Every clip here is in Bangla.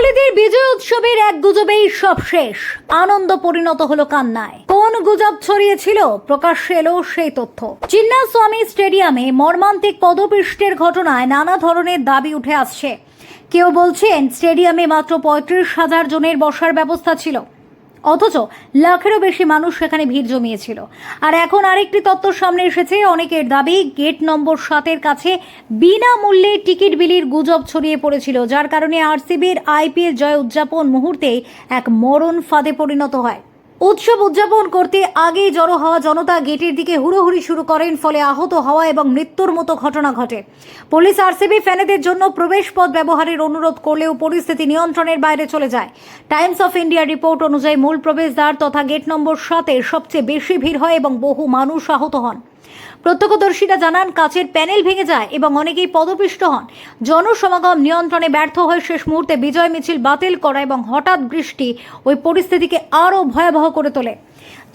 কোহলিদের বিজয় উৎসবের এক গুজবেই সব শেষ, আনন্দ পরিণত হলো কান্নায়। কোন গুজব ছড়িয়েছিল, প্রকাশ্যে এলো সেই তথ্য। চিন্নাস্বামী স্টেডিয়ামে মর্মান্তিক পদপিষ্টের ঘটনায় নানা ধরনের দাবি উঠে আসছে। কেউ বলছেন স্টেডিয়ামে মাত্র 35,000 জনের বসার ব্যবস্থা ছিল, অথচ লাখেরও বেশি মানুষ সেখানে ভিড় জমিয়েছিল। আর এখন আরেকটি তথ্য সামনে এসেছে। অনেকের দাবি গেট নম্বর 7-এর কাছে বিনামূল্যে টিকিট বিলির গুজব ছড়িয়ে পড়েছিল, যার কারণে আরসিবির আইপিএল জয় উদযাপন মুহূর্তে এক মরণ ফাঁদে পরিণত হয়। উৎসব উদযাপন করতে আগেই জড়ো হওয়া জনতা গেটের দিকে হুড়োহুড়ি শুরু করেন, ফলে আহত হওয়া এবং মৃত্যুর মতো ঘটনা ঘটে। পুলিশ আরসিবি ফ্যানেদের জন্য প্রবেশ পথ ব্যবহারের অনুরোধ করলেও পরিস্থিতি নিয়ন্ত্রণের বাইরে চলে যায়। টাইমস অফ ইন্ডিয়ার রিপোর্ট অনুযায়ী মূল প্রবেশদ্বার তথা গেট নম্বর 7-এ সবচেয়ে বেশি ভিড় হয় এবং বহু মানুষ আহত হন। প্রত্যক্ষদর্শীরা জানান কাচের প্যানেল ভেঙে যায় এবং অনেকেই পদপিষ্ট হন। জনসমাগম নিয়ন্ত্রণে ব্যর্থ হয়ে শেষ মুহূর্তে বিজয় মিছিল বাতিল করা এবং হঠাৎ বৃষ্টি ওই পরিস্থিতিকে আরও ভয়াবহ করে তোলে।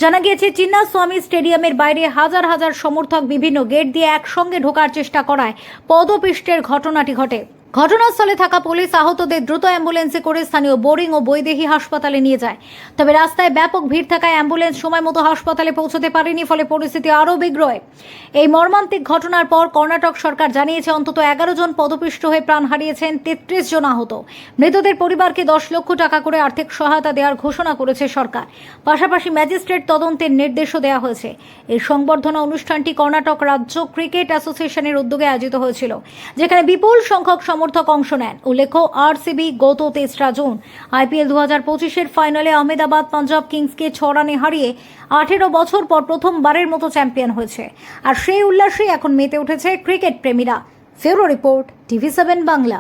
জানা গিয়েছে চিন্নাস্বামী স্টেডিয়ামের বাইরে হাজার হাজার সমর্থক বিভিন্ন গেট দিয়ে একসঙ্গে ঢোকার চেষ্টা করায় পদপিষ্টের ঘটনাটি ঘটে। ঘটনাস্থলে থাকা পুলিশ আহতদের দ্রুত অ্যাম্বুলেন্সে করে স্থানীয় বোরিং ও বৈদেহী হাসপাতালে নিয়ে যায়। তবে রাস্তায় ব্যাপক ভিড় থাকায় অ্যাম্বুলেন্স সময় মতো হাসপাতালে পৌঁছতে পারেনি, ফলে পরিস্থিতি আরও বিগড় হয়। এই মর্মান্তিক ঘটনার পর কর্ণাটক সরকার জানিয়েছে অন্তত 11 জন পদপিষ্ট হয়ে প্রাণ হারিয়েছেন, 33 জন আহত। মৃতদের পরিবারকে 10 লক্ষ টাকা করে আর্থিক সহায়তা দেওয়ার ঘোষণা করেছে সরকার। পাশাপাশি ম্যাজিস্ট্রেট তদন্তের নির্দেশও দেওয়া হয়েছে। এই সংবর্ধনা অনুষ্ঠানটি কর্ণাটক রাজ্য ক্রিকেট অ্যাসোসিয়েশনের উদ্যোগে আয়োজিত হয়েছিল, যেখানে বিপুল সংখ্যক সমর্থক অংশ নেন। উল্লেখ্য, আরসিবি গত 3রা জুন আইপিএল 2025-এর ফাইনালে আহমেদাবাদ পাঞ্জাব কিংসকে 6 রানে হারিয়ে 18 বছর পর প্রথমবারের মতো চ্যাম্পিয়ন হয়েছে। আর সেই উল্লাসেই এখন মেতে উঠেছে ক্রিকেট প্রেমীরা। ফেরো রিপোর্ট, TV7 বাংলা।